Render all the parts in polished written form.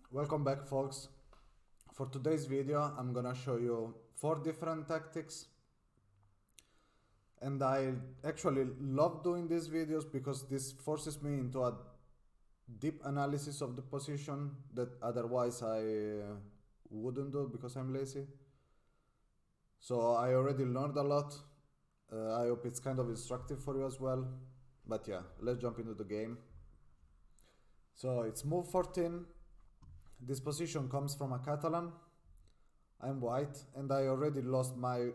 Welcome back, folks. For today's video I'm gonna show you 4 different tactics, and I actually love doing these videos because this forces me into a deep analysis of the position that otherwise I wouldn't do because I'm lazy. So I already learned a lot. I hope it's kind of instructive for you as well. But yeah, let's jump into the game. So it's move 14. This position comes from a Catalan. I'm white and I already lost my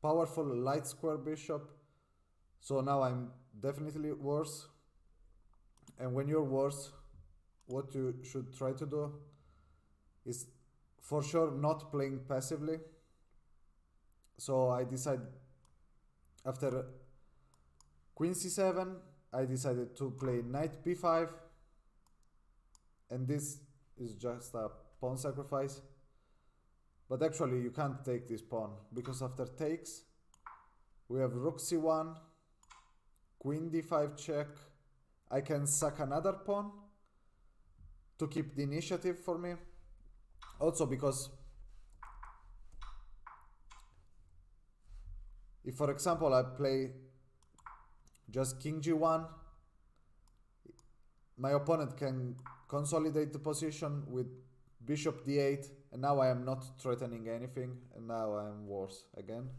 powerful light square bishop. So now I'm definitely worse. And when you're worse, what you should try to do is for sure not playing passively. So I decide after queen c7, I decided to play knight b5, and this is just a pawn sacrifice. But actually you can't take this pawn because after takes we have rook c1, queen d5 check. I can sack another pawn to keep the initiative for me. Also because if, for example, I play just king g1, my opponent can consolidate the position with bishop d8, and now I am not threatening anything, and now I am worse again.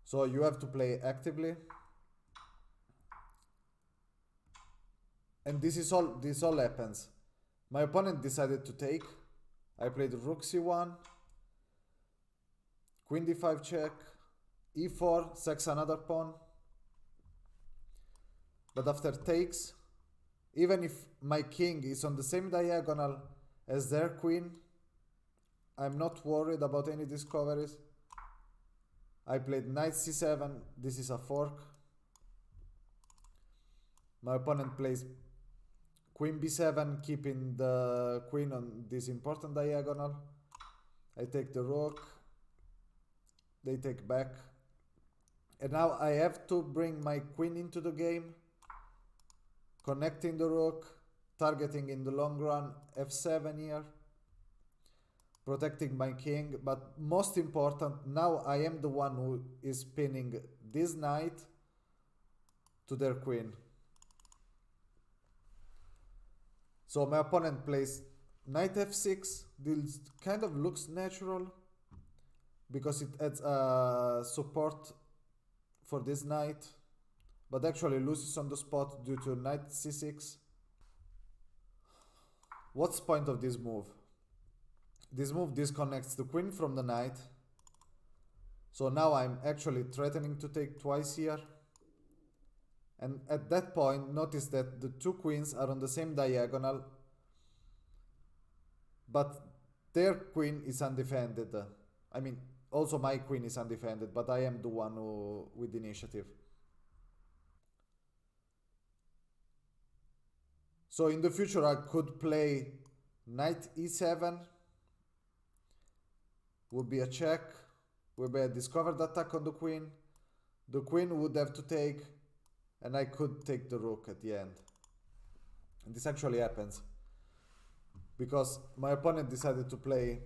So you have to play actively. And this all happens. My opponent decided to take. I played rook c1, queen d5 check, e4, sacks another pawn. But after takes, even if my king is on the same diagonal as their queen, I'm not worried about any discoveries. I played knight c7, this is a fork. My opponent plays queen b7, keeping the queen on this important diagonal. I take the rook, they take back. And now I have to bring my queen into the game, connecting the rook, targeting in the long run f7 here, protecting my king. But most important, now I am the one who is pinning this knight to their queen. So my opponent plays knight f6. This kind of looks natural because it adds support for this knight, but actually loses on the spot due to knight c6. What's the point of this move? This move disconnects the queen from the knight. So now I'm actually threatening to take twice here. And at that point, notice that the two queens are on the same diagonal, but their queen is undefended. I mean, also my queen is undefended, but I am the one who with the initiative. So in the future I could play knight e7, would be a check, would be a discovered attack on the queen. The queen would have to take, and I could take the rook at the end. And this actually happens because my opponent decided to play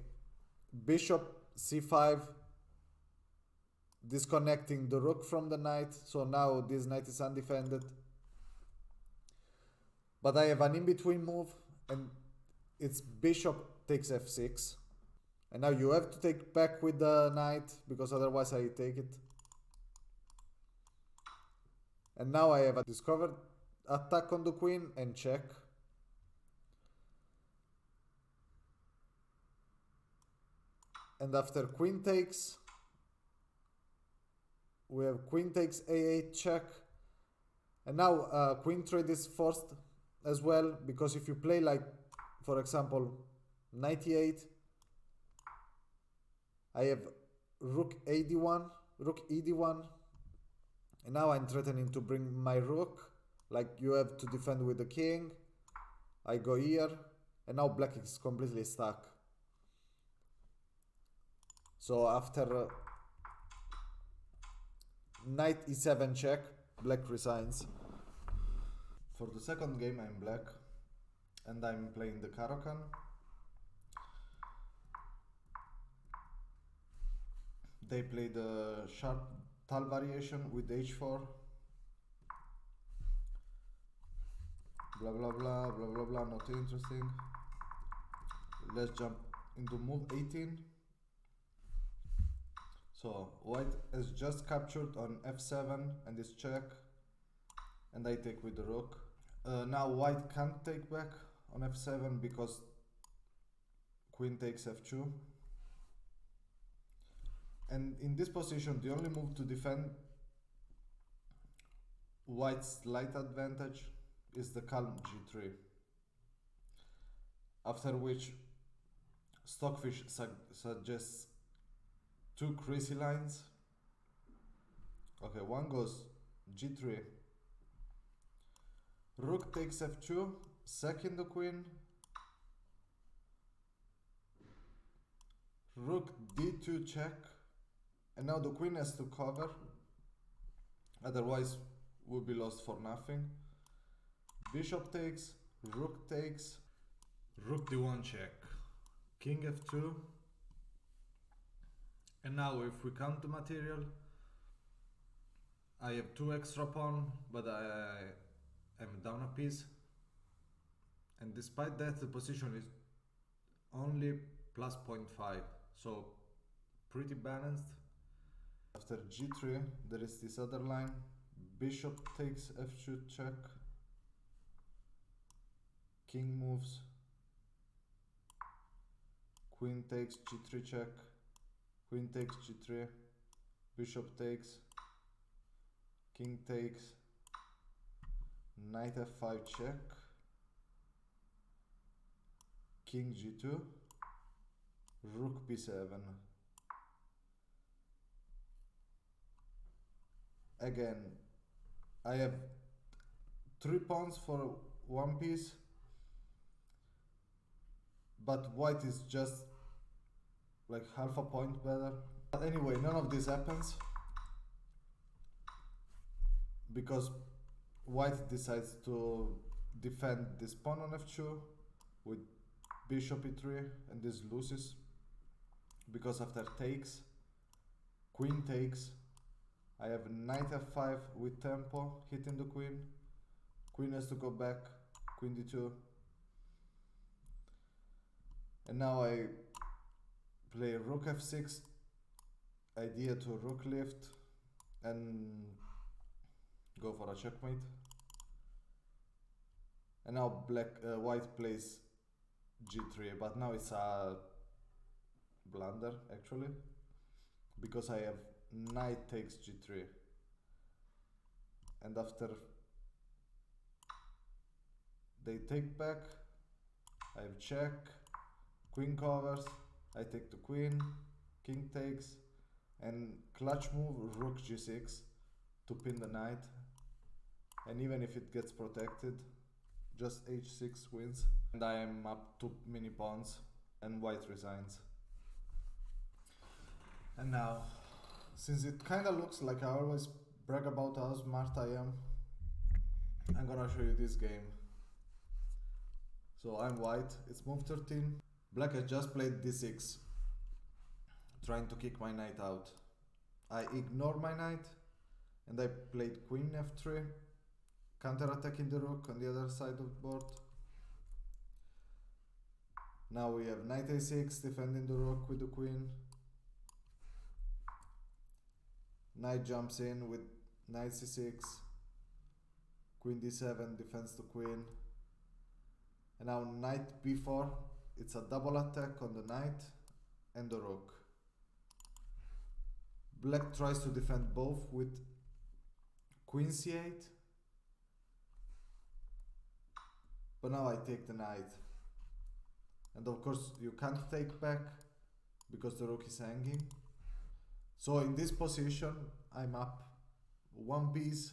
bishop c5, disconnecting the rook from the knight. So now this knight is undefended. But I have an in-between move, and it's bishop takes f6. And now you have to take back with the knight, because otherwise I take it. And now I have a discovered attack on the queen and check. And after queen takes, we have queen takes a8 check. And now queen trade is forced as well, because if you play like, for example, knight e8, I have rook ad1, rook ed1, and now I'm threatening to bring my rook, like you have to defend with the king. I go here, and now black is completely stuck. So after knight e7 check, black resigns. For the second game I'm black. and I'm playing the Caro-Kann. They play the sharp tal variation with h4. Blah blah blah blah blah blah, not interesting. Let's jump into move 18. So white has just captured on f7 and is check, and I take with the rook. Now white can't take back on f7 because queen takes f2. And in this position, the only move to defend white's slight advantage is the calm g3. After which Stockfish suggests two crazy lines. Okay, one goes g3, rook takes f2, second the queen, rook d2 check, and now the queen has to cover, otherwise will be lost for nothing. Bishop takes, rook takes, rook d1 check, king f2, and now if we count the material, I have two extra pawn, but I am down a piece, and despite that the position is only plus 0.5, so pretty balanced. After g3 there is this other line, bishop takes f2 check, king moves, queen takes g3 check, queen takes g3, bishop takes, king takes, knight f5 check, king g2, rook b7. Again, I have 3 pawns for one piece, but white is just like half a point better. But anyway, none of this happens because white decides to defend this pawn on f2 with bishop e3, and this loses because after takes, queen takes, I have knight f5 with tempo hitting the queen, queen has to go back, queen d2, and now I play rook f6, idea to rook lift and go for a checkmate. And now white plays g3, but now it's a blunder actually, because I have knight takes g3, and after they take back, I have check, queen covers, I take the queen, king takes, and clutch move rook g6 to pin the knight, and even if it gets protected, just h6 wins, and I am up 2 mini pawns, and white resigns. And now, since it kinda looks like I always brag about how smart I am, I'm gonna show you this game. So I'm white, it's move 13. Black has just played d6, trying to kick my knight out. I ignore my knight, and I played queen f3, counter-attacking the rook on the other side of the board. Now we have knight a6, defending the rook with the queen. Knight jumps in with knight c6, queen d7 defends the queen, and now knight b4, it's a double attack on the knight and the rook. Black tries to defend both with queen c8, but now I take the knight, and of course you can't take back because the rook is hanging. So in this position I'm up one piece,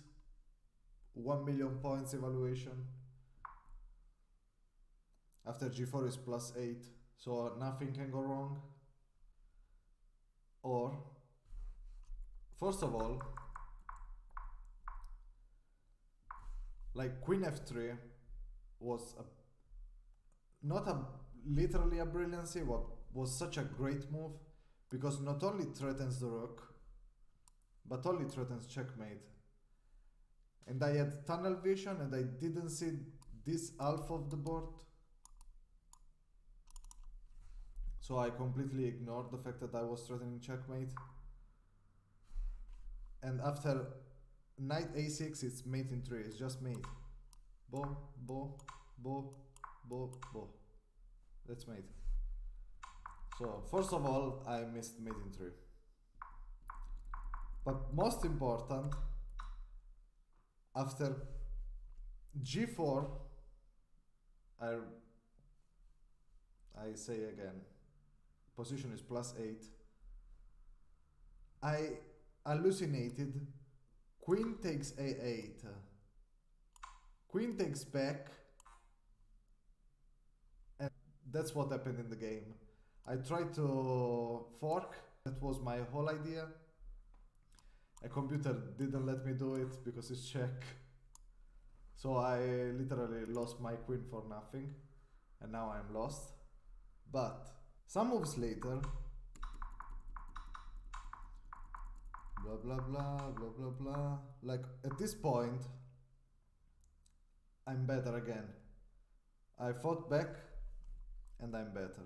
1 million points evaluation. After g4 is +8, so nothing can go wrong. Or, first of all, like queen f3 was a not a literally a brilliancy, what was such a great move, because not only threatens the rook, but only threatens checkmate. And I had tunnel vision and I didn't see this half of the board. So I completely ignored the fact that I was threatening checkmate. And after knight a6, it's mate in 3, it's just mate. Bo, bo, bo, bo, bo. That's mate. So first of all, I missed mate in 3. But most important, after g4, I say again, position is +8. I hallucinated, queen takes a8, queen takes back, and that's what happened in the game. I tried to fork, that was my whole idea. A computer didn't let me do it because it's check. So I literally lost my queen for nothing, and now I'm lost. But some moves later, blah blah blah blah blah blah, like at this point I'm better again. I fought back and I'm better.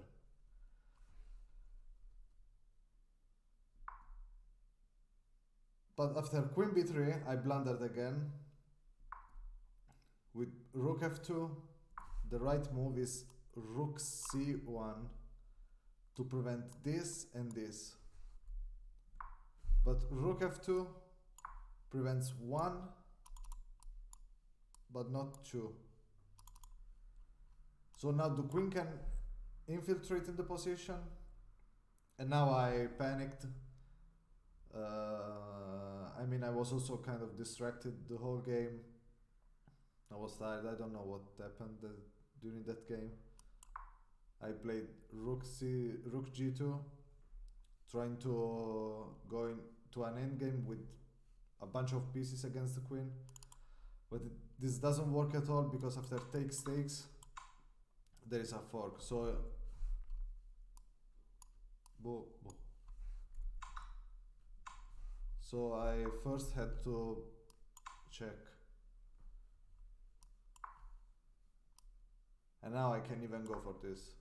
But after queen b3 I blundered again with rook f2. The right move is rook c1 to prevent this and this. But rook f2 prevents 1 but not 2. So now the queen can infiltrate in the position, and now I panicked. I mean, I was also kind of distracted the whole game. I was tired, I don't know what happened during that game. I played rook g2, trying to go into an endgame with a bunch of pieces against the queen. But this doesn't work at all, because after takes, there is a fork. So so I first had to check. And now I can't even go for this.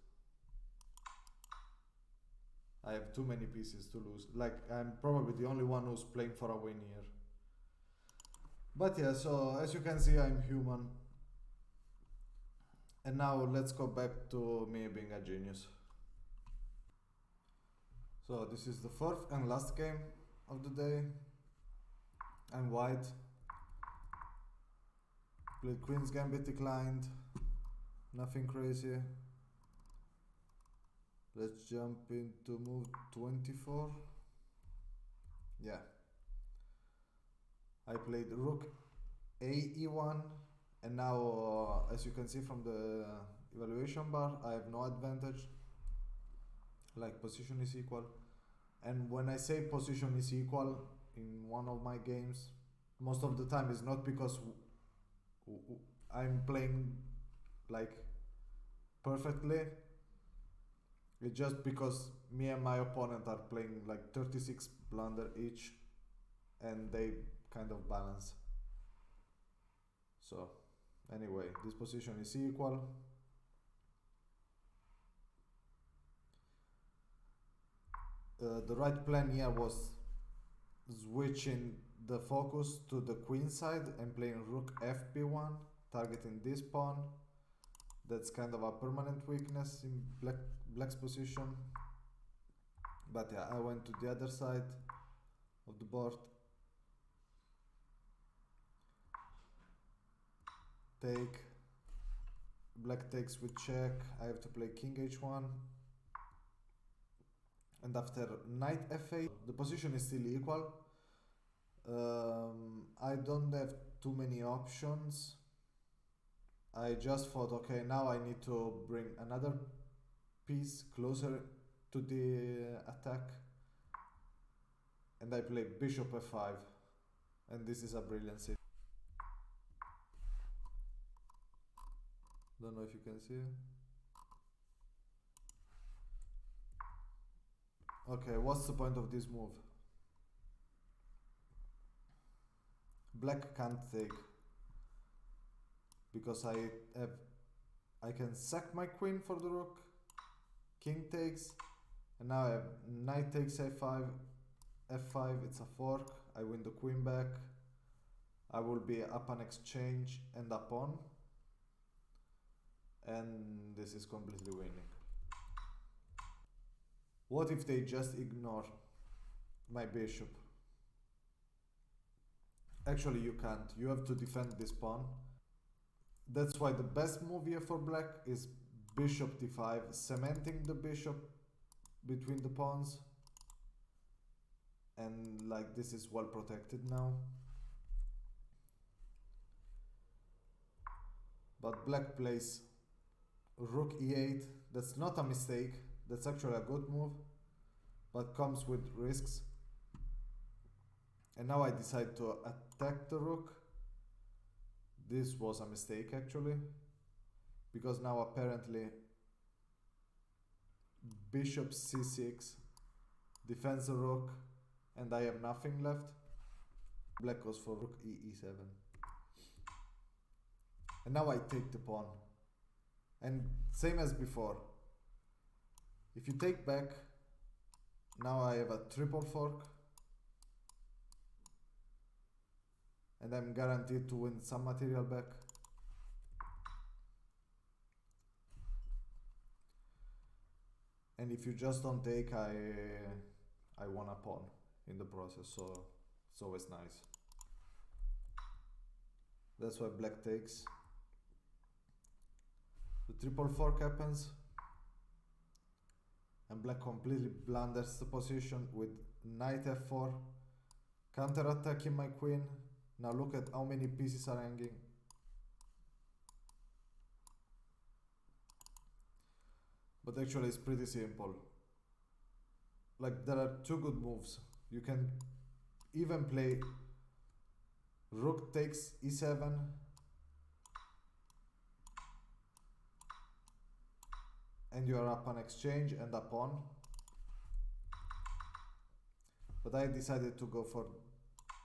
I have too many pieces to lose. Like, I'm probably the only one who's playing for a win here. But yeah, so as you can see, I'm human. And now let's go back to me being a genius. So this is the fourth and last game of the day. I'm white. Played Queen's Gambit, declined. Nothing crazy. Let's jump into move 24. Yeah. I played rook e1, and now as you can see from the evaluation bar, I have no advantage. Like, position is equal. And when I say position is equal in one of my games, most of the time is not because I'm playing like perfectly. It's just because me and my opponent are playing like 36 blunder each, and they kind of balance. So anyway, this position is equal. The right plan here was switching the focus to the queen side and playing rook fb1, targeting this pawn. That's kind of a permanent weakness in black's position. But yeah, I went to the other side of the board. Take. Black takes with check. I have to play king h1. And after knight f8, the position is still equal. I don't have too many options. I just thought, okay, now I need to bring another piece closer to the attack. And I play bishop f5. And this is a brilliancy. Don't know if you can see. Okay, what's the point of this move? Black can't take, because I can sack my queen for the rook, king takes, and now I have knight takes a5, f5, it's a fork, I win the queen back, I will be up an exchange and a pawn, and this is completely winning. What if they just ignore my bishop? Actually, you can't. You have to defend this pawn. That's why the best move here for black is bishop d5, cementing the bishop between the pawns. And like this is well protected now. But black plays rook e8. That's not a mistake. That's actually a good move, but comes with risks. And now I decide to attack the rook. This was a mistake actually, because now apparently bishop c6 defends the rook and I have nothing left. Black goes for rook e7. And now I take the pawn. And same as before. If you take back, now I have a triple fork. And I'm guaranteed to win some material back. And if you just don't take, I won a pawn in the process, so it's always nice. That's why black takes. The triple fork happens, and black completely blunders the position with knight f4, counter-attacking my queen. Now look at how many pieces are hanging. But actually it's pretty simple. Like there are two good moves. You can even play rook takes e7, and you are up an exchange and a pawn. But I decided to go for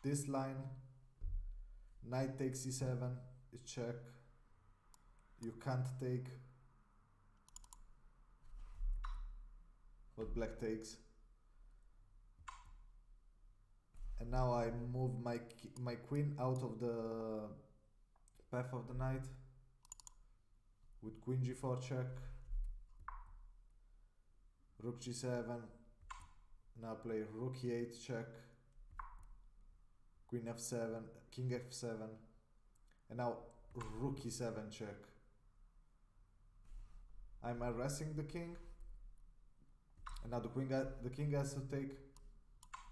this line. Knight takes e7 is check. You can't take, but black takes. And now I move my queen out of the path of the knight with queen g4 check, rook g7. Now play rook e8 check, queen f7, king f7, and now rook e7 check. I'm harassing the king, and now the king has to take,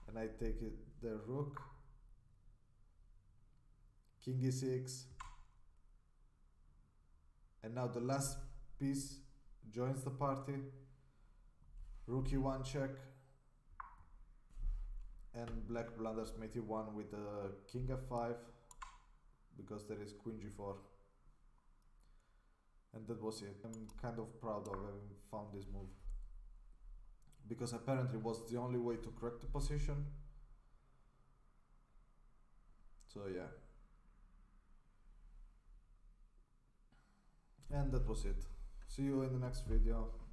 and I take the rook, king e6, and now the last piece joins the party, rook e1 check, and black blunders mate e1 with the king f5 because there is queen g4, and that was it. I'm kind of proud of having found this move, because apparently it was the only way to correct the position. So yeah, and that was it. See you in the next video.